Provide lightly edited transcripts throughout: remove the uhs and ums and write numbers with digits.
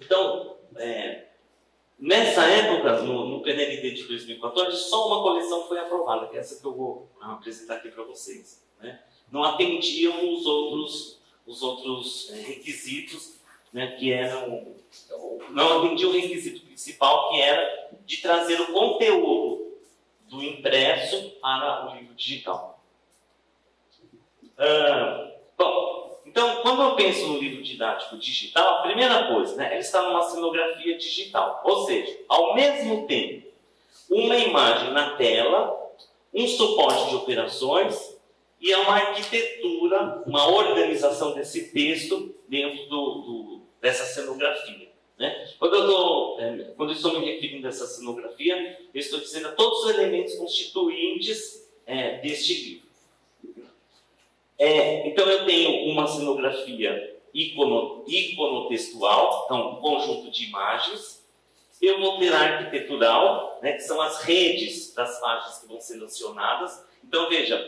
Então, nessa época, no PNLD de 2014, só uma coleção foi aprovada, que é essa que eu vou apresentar aqui para vocês, né? Não atendiam os outros requisitos, né, que eram... Não atendiam o requisito principal, que era de trazer o conteúdo do impresso para o livro digital. Bom, então, quando eu penso no livro didático digital, a primeira coisa, né, ele está numa cenografia digital. Ou seja, ao mesmo tempo, uma imagem na tela, um suporte de operações e é uma arquitetura, uma organização desse texto dentro dessa cenografia, né? Quando eu estou me referindo a essa cenografia, eu estou dizendo a todos os elementos constituintes deste livro. Então eu tenho uma cenografia iconotextual, então um conjunto de imagens. Eu vou ter a arquitetural, né, que são as redes das páginas que vão sendo acionadas. Então veja,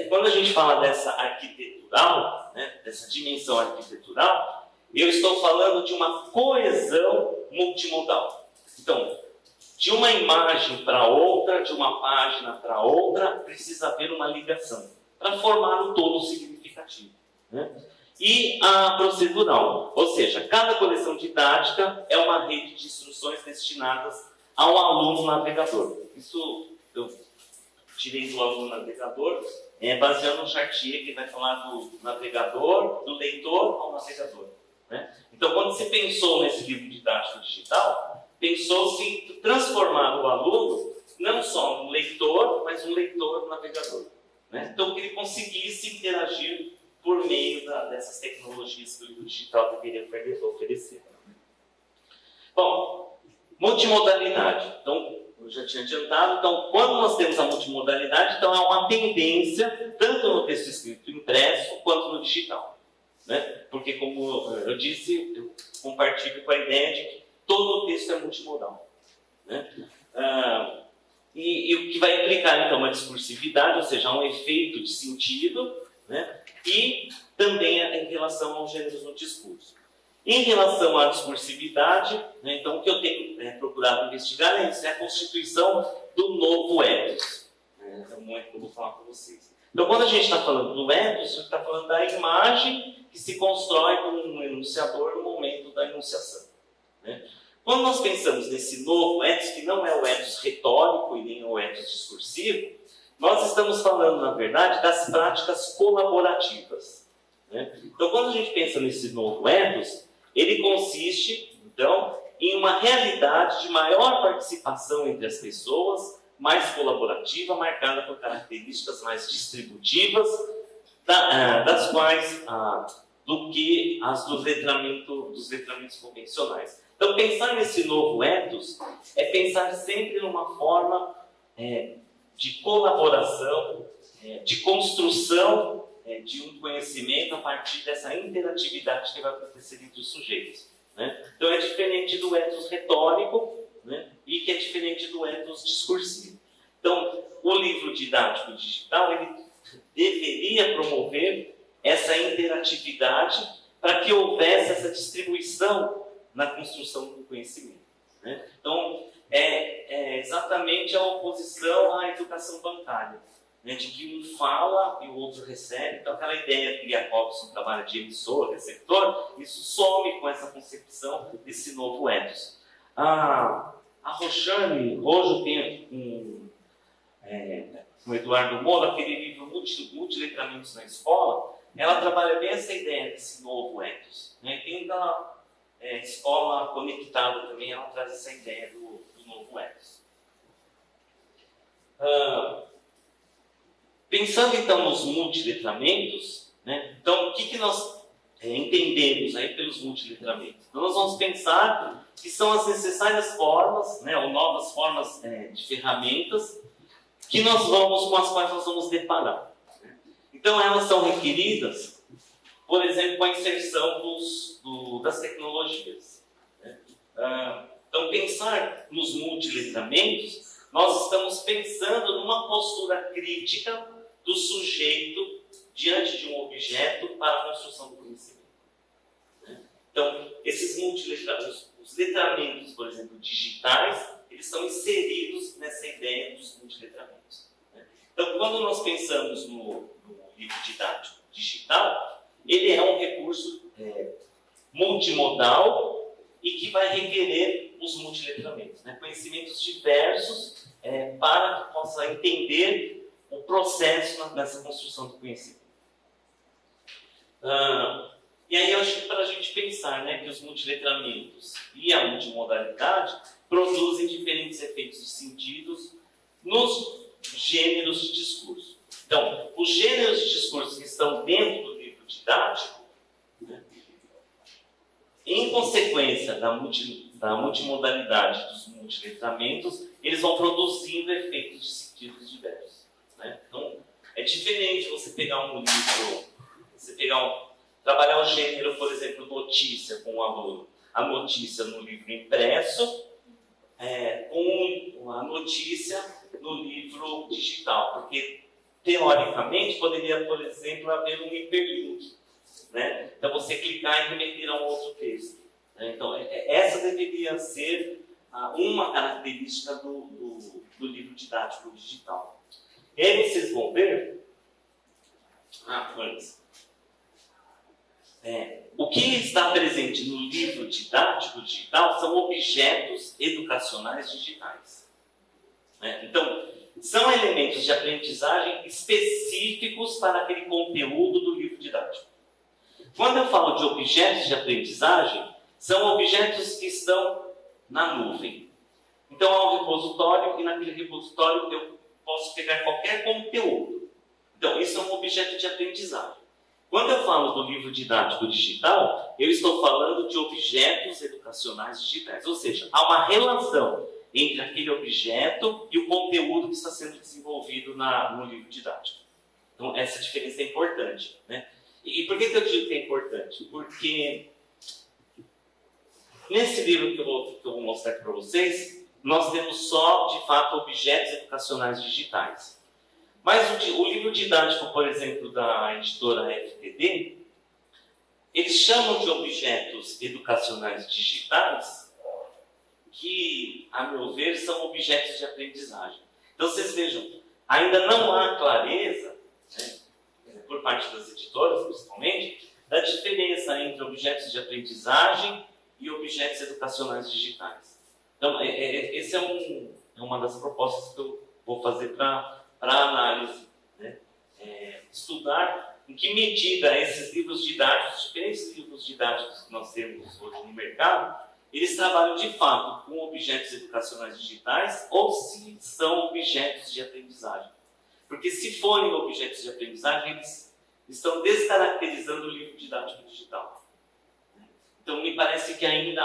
quando a gente fala dessa arquitetural, né, dessa dimensão arquitetural, eu estou falando de uma coesão multimodal. Então, de uma imagem para outra, de uma página para outra, precisa haver uma ligação para formar um todo significativo, né? E a procedural, ou seja, cada coleção didática é uma rede de instruções destinadas ao aluno navegador. Isso eu tirei do aluno navegador, baseando no Chartier, que vai falar do navegador, do leitor ao navegador, né? Então, quando se pensou nesse livro didático digital, pensou-se em transformar o aluno não só um leitor, mas um leitor navegador, né? Então, que ele conseguisse interagir por meio dessas tecnologias que o livro digital deveria oferecer. Bom, multimodalidade. Então, eu já tinha adiantado. Então, quando nós temos a multimodalidade, então é uma tendência, tanto no texto escrito impresso, quanto no digital, né? Porque, como eu disse, eu compartilho com a ideia de que todo o texto é multimodal, né? E o que vai implicar, então, uma discursividade, ou seja, um efeito de sentido, né? E também em relação aos gêneros no discurso. Em relação à discursividade, né, então o que eu tenho procurado investigar é isso, é a constituição do novo ethos. É um momento que eu vou falar com vocês. Então, quando a gente está falando do ethos, a gente está falando da imagem que se constrói com um enunciador no momento da enunciação, né? Quando nós pensamos nesse novo ethos, que não é o ethos retórico e nem o ethos discursivo, nós estamos falando, na verdade, das práticas colaborativas, né? Então, quando a gente pensa nesse novo ethos, ele consiste, então, em uma realidade de maior participação entre as pessoas, mais colaborativa, marcada por características mais distributivas, das quais do que as dos letramentos convencionais. Então, pensar nesse novo ethos é pensar sempre numa forma de colaboração, de construção de um conhecimento a partir dessa interatividade que vai acontecer entre os sujeitos, né? Então, é diferente do ethos retórico, né? E que é diferente do ethos discursivo. Então, o livro didático digital, ele deveria promover essa interatividade para que houvesse essa distribuição na construção do conhecimento, né? Então, é exatamente a oposição à educação bancária, né, de que um fala e o outro recebe. Então, aquela ideia que Jacobson trabalha de emissor, receptor, isso some com essa concepção desse novo ethos. A Roxane Rojo tem com o Eduardo Moura, aquele livro Multiletramentos na Escola, ela trabalha bem essa ideia desse novo ethos, né? Tem da Escola Conectada também, ela traz essa ideia do novo ethos. Pensando então nos multiletramentos, né? Então o que nós entendemos aí pelos multiletramentos? Então, nós vamos pensar que são as necessárias formas, né, ou novas formas de ferramentas com as quais nós vamos deparar, né? Então elas são requeridas, por exemplo, com a inserção das tecnologias, né? Então, pensar nos multiletramentos, nós estamos pensando numa postura crítica do sujeito diante de um objeto para a construção do conhecimento, né? Então, os letramentos, por exemplo, digitais, eles são inseridos nessa ideia dos multiletramentos. Né? Então, quando nós pensamos no livro didático digital, ele é um recurso multimodal e que vai requerer os multiletramentos, né? Conhecimentos diversos para que possa entender o processo nessa construção do conhecimento. E aí eu acho que para a gente pensar, né, que os multiletramentos e a multimodalidade produzem diferentes efeitos de sentidos nos gêneros de discurso. Então, os gêneros de discurso que estão dentro do livro didático, né, em consequência da multimodalidade dos multiletramentos, eles vão produzindo efeitos de sentidos diversos. Né? Então, é diferente você pegar um livro, trabalhar o gênero, por exemplo, notícia com o aluno, a notícia no livro impresso, com a notícia no livro digital, porque teoricamente poderia, por exemplo, haver um hiperlink, né? Então você clicar e remeter a um outro texto, né? Então essa deveria ser uma característica do livro didático digital. E aí vocês vão ver o que está presente no livro didático digital são objetos educacionais digitais. Né? Então, são elementos de aprendizagem específicos para aquele conteúdo do livro didático. Quando eu falo de objetos de aprendizagem, são objetos que estão na nuvem. Então, há um repositório e naquele repositório eu posso pegar qualquer conteúdo. Então, isso é um objeto de aprendizagem. Quando eu falo do livro didático digital, eu estou falando de objetos educacionais digitais. Ou seja, há uma relação entre aquele objeto e o conteúdo que está sendo desenvolvido no livro didático. Então, essa diferença é importante. Né? E por que eu digo que é importante? Porque nesse livro que eu vou mostrar aqui para vocês, nós temos só, de fato, objetos educacionais digitais. Mas o livro didático, por exemplo, da editora FTD, eles chamam de objetos educacionais digitais que, a meu ver, são objetos de aprendizagem. Então, vocês vejam, ainda não há clareza, né, por parte das editoras, principalmente, da diferença entre objetos de aprendizagem e objetos educacionais digitais. Então, essa é uma das propostas que eu vou fazer para análise, né? Estudar em que medida esses livros didáticos, diferentes livros didáticos que nós temos hoje no mercado, eles trabalham de fato com objetos educacionais digitais ou se são objetos de aprendizagem. Porque se forem objetos de aprendizagem, eles estão descaracterizando o livro didático digital. Então, me parece que ainda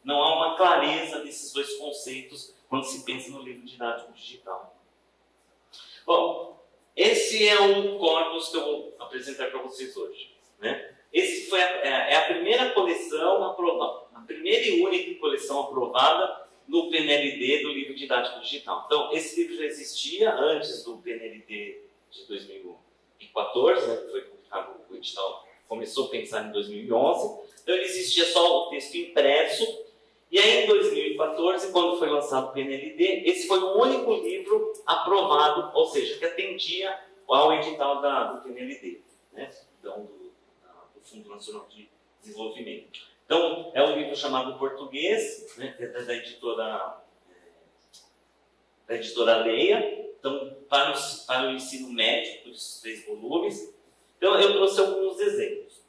não há uma clareza desses dois conceitos quando se pensa no livro didático digital. Bom, esse é o corpus que eu vou apresentar para vocês hoje. Né? Esse foi a primeira coleção aprovada, a primeira e única coleção aprovada no PNLD do livro didático digital. Então, esse livro já existia antes do PNLD de 2014, né, que foi publicado no edital, começou a pensar em 2011. Então, ele existia só o texto impresso. E aí, em 2014, quando foi lançado o PNLD, esse foi o único livro aprovado, ou seja, que atendia ao edital do PNLD, né? Então, do Fundo Nacional de Desenvolvimento. Então, é um livro chamado Português, né, que é da editora Leia, então, para o ensino médio, dos 3 volumes. Então, eu trouxe alguns exemplos.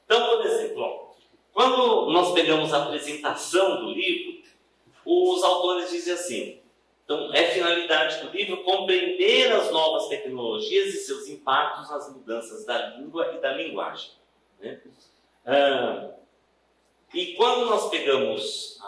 Então, por exemplo, quando nós pegamos a apresentação do livro, os autores dizem assim: então, é finalidade do livro compreender as novas tecnologias e seus impactos nas mudanças da língua e da linguagem. Né? E quando nós pegamos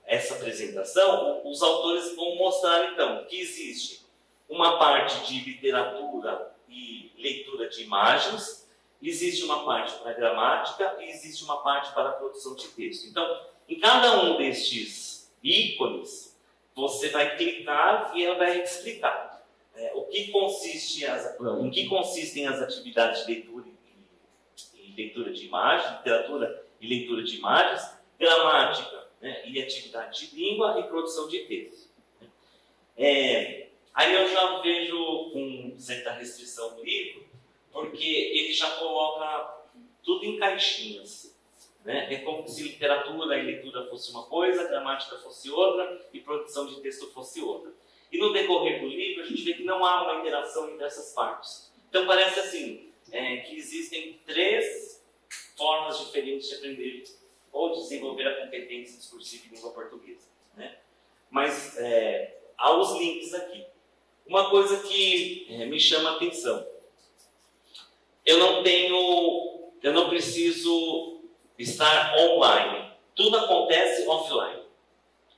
essa apresentação, os autores vão mostrar, então, que existe uma parte de literatura e leitura de imagens, existe uma parte para gramática e existe uma parte para a produção de texto. Então, em cada um destes ícones, você vai clicar e ela vai explicar em que consistem as atividades de leitura e e leitura de imagens, literatura e leitura de imagens, gramática, né, e atividade de língua e produção de texto. Aí eu já vejo com certa restrição no livro, porque ele já coloca tudo em caixinhas. Né? É como se literatura e leitura fosse uma coisa, gramática fosse outra e produção de texto fosse outra. E no decorrer do livro a gente vê que não há uma interação entre essas partes. Então parece assim, que existem 3 formas diferentes de aprender ou desenvolver a competência discursiva em língua portuguesa. Né? Mas há os links aqui. Uma coisa que me chama a atenção. Eu não preciso estar online. Tudo acontece offline.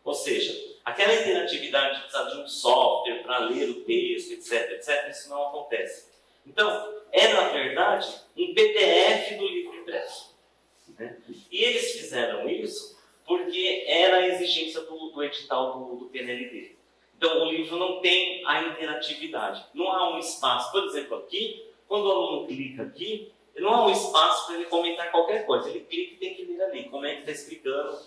Ou seja, aquela interatividade de precisar de um software para ler o texto, etc., isso não acontece. Então, na verdade, um PDF do livro impresso. Né? E eles fizeram isso porque era a exigência do edital do PNLD. Então, o livro não tem a interatividade. Não há um espaço. Por exemplo, aqui, quando o aluno clica aqui, não há um espaço para ele comentar qualquer coisa. Ele clica e tem que ler ali. Como é que está explicando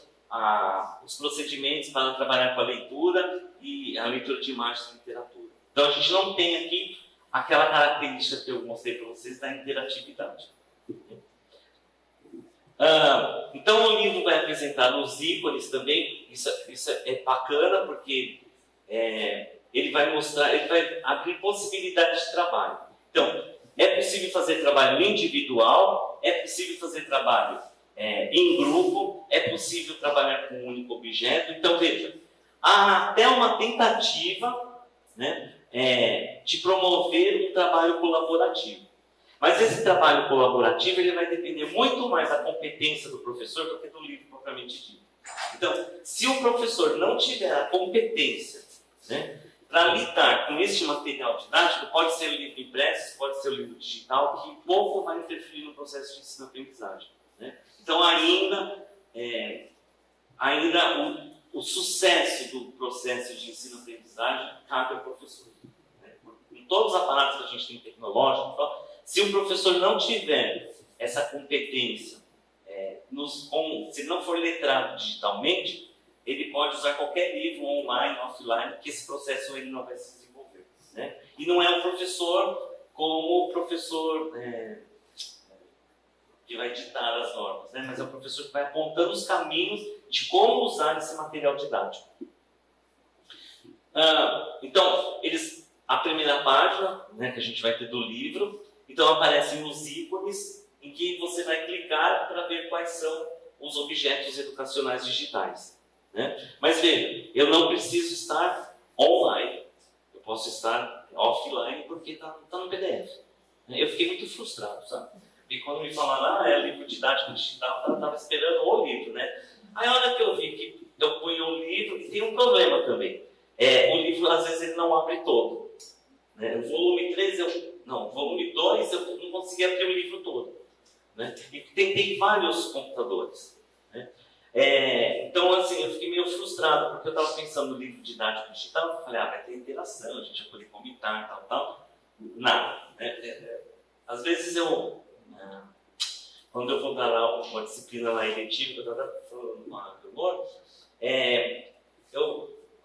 os procedimentos para trabalhar com a leitura e a leitura de imagens e literatura. Então, a gente não tem aqui aquela característica que eu mostrei para vocês da interatividade. Então, o livro vai apresentar os ícones também. Isso é bacana, porque ele vai abrir possibilidades de trabalho. Então, é possível fazer trabalho individual, é possível fazer trabalho em grupo, é possível trabalhar com um único objeto. Então, veja, há até uma tentativa, né, de promover um trabalho colaborativo. Mas esse trabalho colaborativo ele vai depender muito mais da competência do professor do que do livro propriamente dito. Então, se o professor não tiver a competência, né, para lidar com este material didático, pode ser o livro impresso, pode ser o livro digital, que pouco vai interferir no processo de ensino-aprendizagem. Né? Então, ainda o sucesso do processo de ensino-aprendizagem cabe ao professor. Né? Em todos os aparatos que a gente tem tecnológicos, se o professor não tiver essa competência, se não for letrado digitalmente, ele pode usar qualquer livro online, offline, que esse processo ele não vai se desenvolver. Né? E não é o professor como o professor que vai ditar as normas, né? Mas é o professor que vai apontando os caminhos de como usar esse material didático. Então, a primeira página, né, que a gente vai ter do livro, então aparecem os ícones em que você vai clicar para ver quais são os objetos educacionais digitais. Né? Mas veja, eu não preciso estar online, eu posso estar offline porque está no PDF. Eu fiquei muito frustrado, sabe? E quando me falaram, é livro didático digital, eu estava esperando o livro, né? Aí a hora que eu vi que eu punho o livro, e tem um problema também. O livro, às vezes, ele não abre todo. Né? O volume 3, volume 2, eu não consegui abrir o livro todo. Né? E tentei vários computadores. Né? Então, assim, eu fiquei meio frustrado, porque eu estava pensando no livro didático digital, eu falei, vai ter interação, a gente vai poder comentar, tal. Nada. Às vezes quando eu vou dar lá uma disciplina lá eletiva, que eu estava falando no humor,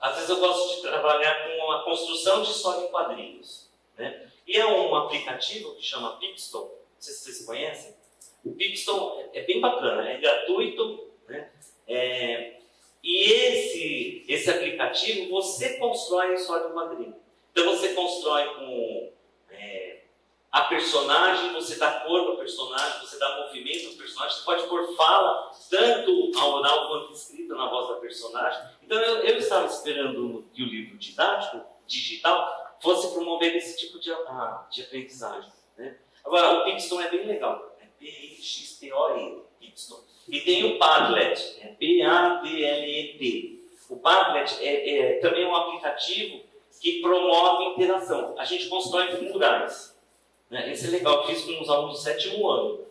às vezes eu gosto de trabalhar com a construção de história em quadrinhos. Né? E é um aplicativo que chama Pixton, não sei se vocês conhecem. O Pixton é bem bacana, é gratuito, né? E esse aplicativo, você constrói a história do quadrinho. Então você constrói com a personagem, você dá cor para o personagem, você dá movimento ao personagem, você pode pôr fala, tanto ao oral quanto escrita na voz da personagem. Então eu estava esperando que o livro didático, digital, fosse promover esse tipo de aprendizagem. Né? Agora, o Pixton é bem legal, é P-I-X-T-O-N, Pixton. E tem o Padlet, P-A-D-L-E-T. O Padlet também é um aplicativo que promove interação. A gente constrói murais. Né? Esse é legal, eu fiz com uns alunos do 7º ano,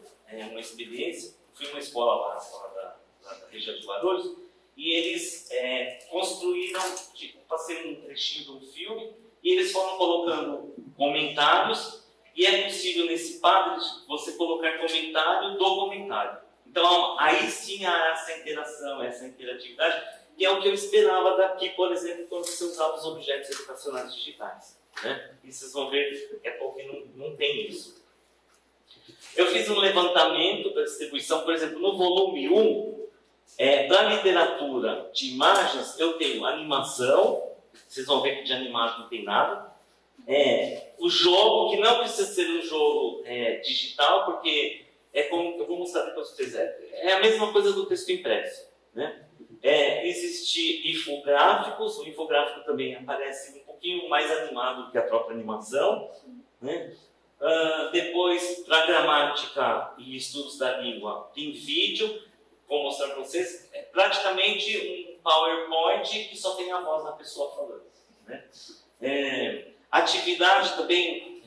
uma experiência. Fui numa escola lá da região de Guarulhos, e eles construíram, passei um trechinho de um filme, e eles foram colocando comentários e é possível nesse Padlet você colocar comentário do comentário. Então, aí sim há essa interação, essa interatividade, que é o que eu esperava daqui, por exemplo, quando você usava os objetos educacionais digitais. Né? E vocês vão ver daqui a pouco que não tem isso. Eu fiz um levantamento da distribuição, por exemplo, no volume 1, da literatura de imagens, eu tenho animação, vocês vão ver que de animado não tem nada. O jogo, que não precisa ser um jogo digital, porque é como eu vou mostrar depois para vocês. É a mesma coisa do texto impresso. Né? Existe infográficos, o infográfico também aparece um pouquinho mais animado que a própria animação. Né? Depois, para gramática e estudos da língua, tem vídeo, vou mostrar para vocês. É praticamente um PowerPoint que só tem a voz da pessoa falando. Né? Atividade também,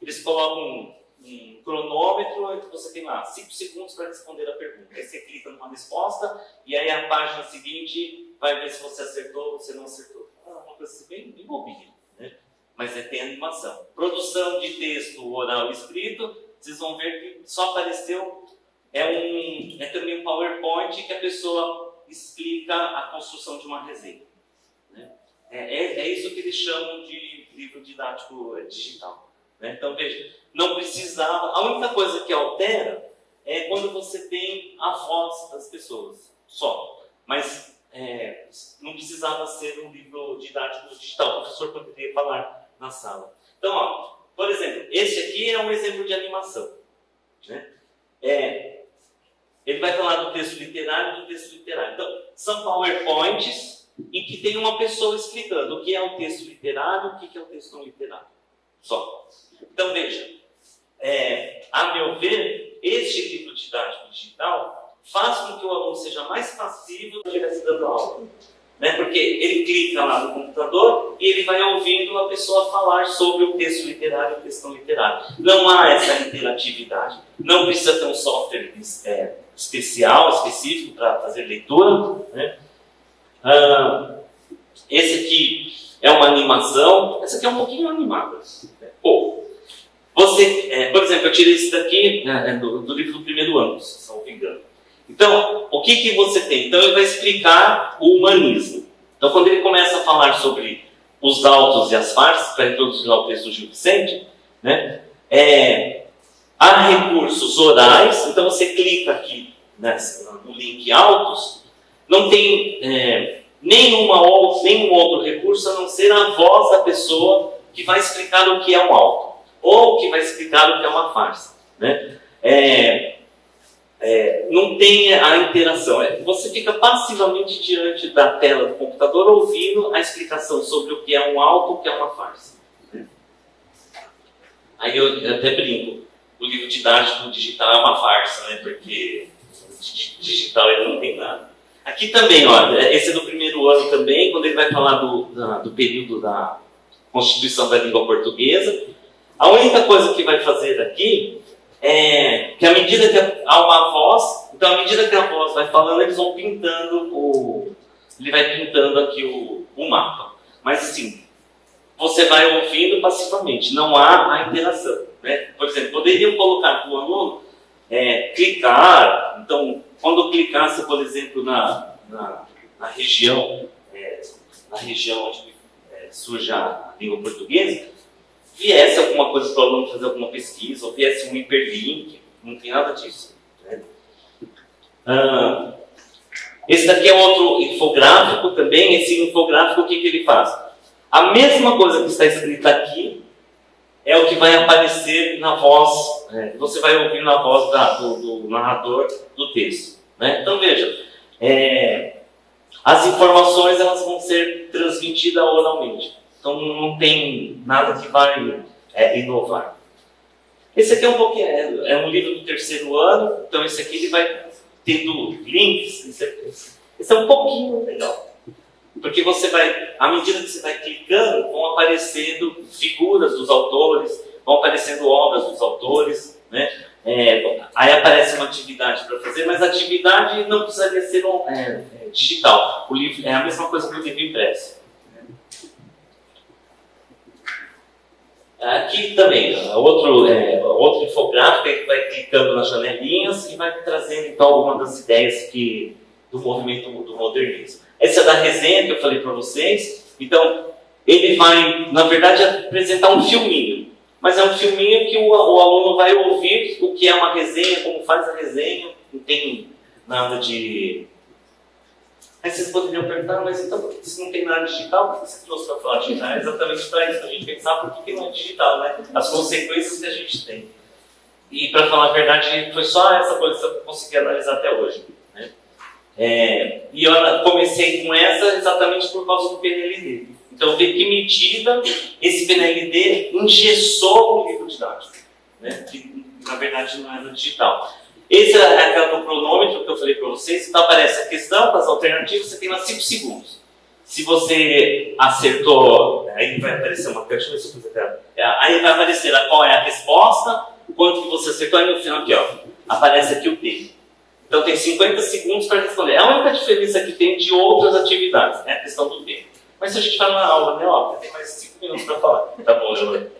eles colocam um cronômetro, você tem lá 5 segundos para responder a pergunta. Aí você clica numa resposta e aí a página seguinte vai ver se você acertou ou você não acertou. Uma coisa assim, bem bobinha, né? Mas tem animação. Produção de texto oral e escrito, vocês vão ver que só apareceu, também um PowerPoint que a pessoa explica a construção de uma resenha. Né? É isso que eles chamam de livro didático digital. Né? Então, veja, não precisava. A única coisa que altera é quando você tem a voz das pessoas, só. Mas não precisava ser um livro didático digital. O professor poderia falar na sala. Então, ó, por exemplo, esse aqui é um exemplo de animação. Né? Ele vai falar do texto literário e do texto literário. Então, são PowerPoints em que tem uma pessoa explicando o que é o texto literário e o que é o texto não literário. Só. Então, veja, a meu ver, este livro didático digital faz com que o aluno seja mais passivo do que estivesse dando aula. Né? Porque ele clica lá no computador e ele vai ouvindo a pessoa falar sobre o texto literário e o texto não literário. Não há essa interatividade. Não precisa ter um software específico para fazer leitura. Né? Esse aqui é uma animação. Essa aqui é um pouquinho animada. Por exemplo, eu tirei esse daqui do livro do primeiro ano, se não me engano. Então, o que você tem? Então, ele vai explicar o humanismo. Então, quando ele começa a falar sobre os autos e as farsas, para introduzir lá o texto do Gil Vicente, né, há recursos orais. Então, você clica aqui no link autos, não tem nenhum outro recurso a não ser a voz da pessoa que vai explicar o que é um auto, ou que vai explicar o que é uma farsa. Né? Não tem a interação. Você fica passivamente diante da tela do computador ouvindo a explicação sobre o que é um auto, o que é uma farsa. Né? Aí eu até brinco. O livro didático digital é uma farsa, né? Porque digital ele não tem nada. Aqui também, olha, esse é do primeiro ano também, quando ele vai falar do período da Constituição da Língua Portuguesa. A única coisa que vai fazer aqui que à medida que há uma voz, então à medida que a voz vai falando, eles vão pintando ele vai pintando aqui o mapa. Mas assim, você vai ouvindo passivamente, não há a interação. Né? Por exemplo, poderiam colocar para o aluno clicar. Então, quando clicasse, por exemplo, na região onde surge a língua portuguesa, viesse alguma coisa para o aluno fazer alguma pesquisa, ou viesse um hiperlink, não tem nada disso. Né? Esse daqui é outro infográfico também. Esse infográfico, o que ele faz? A mesma coisa que está escrita aqui é o que vai aparecer na voz, você vai ouvir na voz do narrador do texto. Né? Então veja, as informações elas vão ser transmitidas oralmente. Então não tem nada que vai inovar. Esse aqui é um pouquinho, é um livro do terceiro ano, então esse aqui ele vai tendo links. Esse é um pouquinho legal. Porque você vai, à medida que você vai clicando, vão aparecendo figuras dos autores, vão aparecendo obras dos autores, né? Aí aparece uma atividade para fazer, mas a atividade não precisaria ser digital. O livro é a mesma coisa que o livro impresso. Aqui também, outro infográfico que vai clicando nas janelinhas e vai trazendo então algumas das ideias do movimento do modernismo. Essa é da resenha que eu falei para vocês. Então, ele vai, na verdade, apresentar um filminho. Mas é um filminho que o aluno vai ouvir o que é uma resenha, como faz a resenha, não tem nada de... Aí vocês poderiam perguntar, mas então, se não tem nada digital, por que você trouxe para falar digital? É exatamente para isso, a gente pensar por que não é digital, né? As consequências que a gente tem. E, para falar a verdade, foi só essa coleção que eu consegui analisar até hoje. Né? E eu comecei com essa exatamente por causa do PNLD. Então, eu vi que medida esse PNLD engessou o livro didático. Né? Que, na verdade, não era digital. Esse é aquele cronômetro que eu falei para vocês. Então aparece a questão com as alternativas, você tem lá 5 segundos. Se você acertou, aí vai aparecer uma questão, aí vai aparecer qual é a resposta, quanto que você acertou, aí no final aqui, ó, aparece aqui o tempo. Então tem 50 segundos para responder. É a única diferença que tem de outras atividades, né? A questão do tempo. Mas se a gente fala na aula, né, ó, tem mais 5 minutos para falar. Tá bom, Leonardo?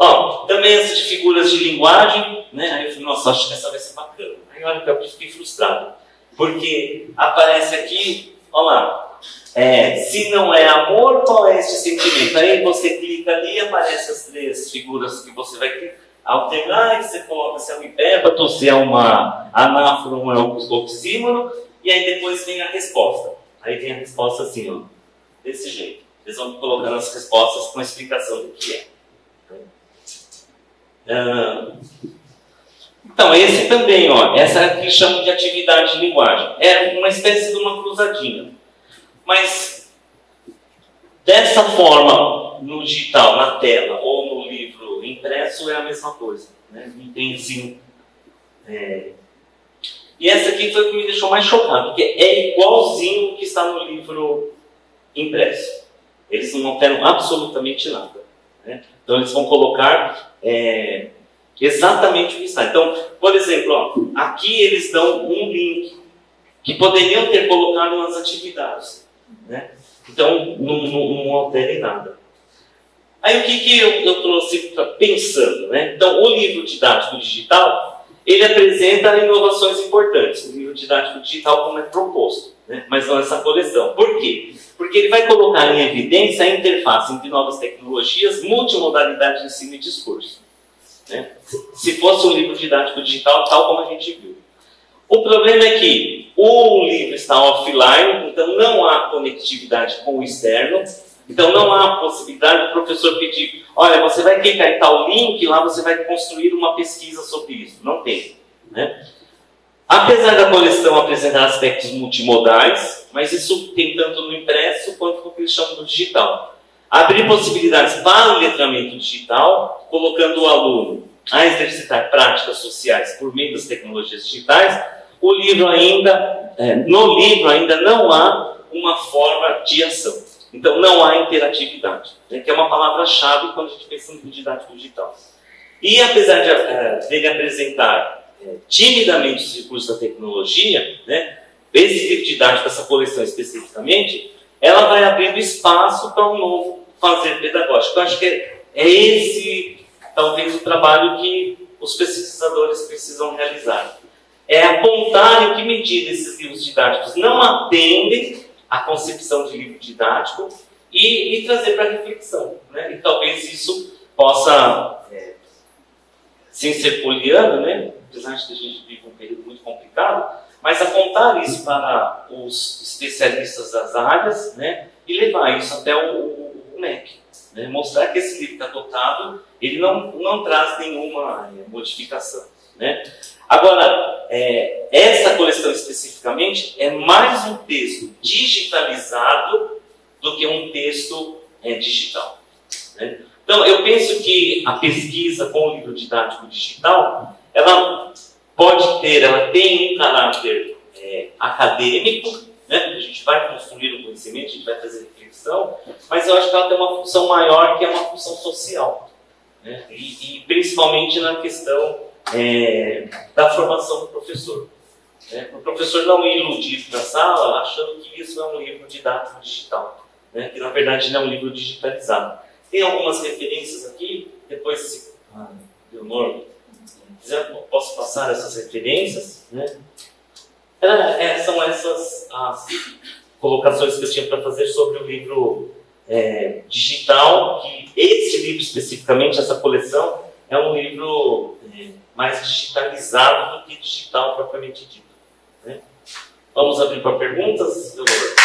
Ó, também essa de figuras de linguagem, né? Aí eu falei, nossa, acho que essa vai ser bacana. Aí olha que eu fiquei frustrado. Porque aparece aqui, olha lá, se não é amor, qual é este sentimento? Aí você clica ali e aparece as 3 figuras que você vai alternar, e você coloca se é um hipérbato, se é uma anáfora, um oxímono, e aí depois vem a resposta. Aí vem a resposta assim, ó, desse jeito. Eles vão colocando as respostas com a explicação do que é. Então, esse também, ó, essa que eles chamam de atividade de linguagem. É uma espécie de uma cruzadinha. Mas, dessa forma, no digital, na tela, ou no livro impresso, é a mesma coisa. Né? Não tem assim... E essa aqui foi o que me deixou mais chocado, porque é igualzinho o que está no livro impresso. Eles não alteram absolutamente nada. Né? Então, eles vão colocar exatamente o que está. Então, por exemplo, ó, aqui eles dão um link que poderiam ter colocado nas atividades. Né? Então, não alterem nada. Aí, o que eu trouxe pensando? Né? Então, o livro didático digital, ele apresenta inovações importantes. O livro didático digital, como é proposto, né? Mas não essa coleção. Por quê? Porque ele vai colocar em evidência a interface entre novas tecnologias, multimodalidade de ensino e discurso. Né? Se fosse um livro didático digital, tal como a gente viu. O problema é que o livro está offline, então não há conectividade com o externo, então não há possibilidade do professor pedir, olha, você vai clicar em tal link, lá você vai construir uma pesquisa sobre isso. Não tem. Né? Apesar da coleção apresentar aspectos multimodais, mas isso tem tanto no impresso quanto no que eles chamam do digital. Abrir possibilidades para o letramento digital, colocando o aluno a exercitar práticas sociais por meio das tecnologias digitais. No livro ainda não há uma forma de ação. Então não há interatividade, né, que é uma palavra-chave quando a gente pensa no didático digital. E apesar dele apresentar timidamente os recursos da tecnologia, né, esse livro didático, essa coleção especificamente, ela vai abrindo espaço para um novo fazer pedagógico. Eu acho que é esse, talvez, o trabalho que os pesquisadores precisam realizar. É apontar em que medida esses livros didáticos não atendem à concepção de livro didático e trazer para a reflexão. Né? E talvez isso possa, sem ser poliana, né? Apesar de que a gente vive um período muito complicado, mas apontar isso para os especialistas das áreas, né? E levar isso até o MEC. Né? Mostrar que esse livro que está dotado, ele não traz nenhuma modificação. Né? Agora, essa coleção especificamente é mais um texto digitalizado do que um texto digital. Né? Então, eu penso que a pesquisa com o livro didático digital, ela tem um caráter acadêmico, né? A gente vai construir o conhecimento, a gente vai fazer reflexão, mas eu acho que ela tem uma função maior, que é uma função social. Né? E principalmente na questão da formação do professor. Né? O professor não ir iludido na sala achando que isso é um livro didático digital, né? Que na verdade não é um livro digitalizado. Tem algumas referências aqui, depois, se Leonor quiser, posso passar essas referências, né? São essas as colocações que eu tinha para fazer sobre o livro digital, que esse livro especificamente, essa coleção, é um livro mais digitalizado do que digital propriamente dito, né? Vamos abrir para perguntas, Leonor?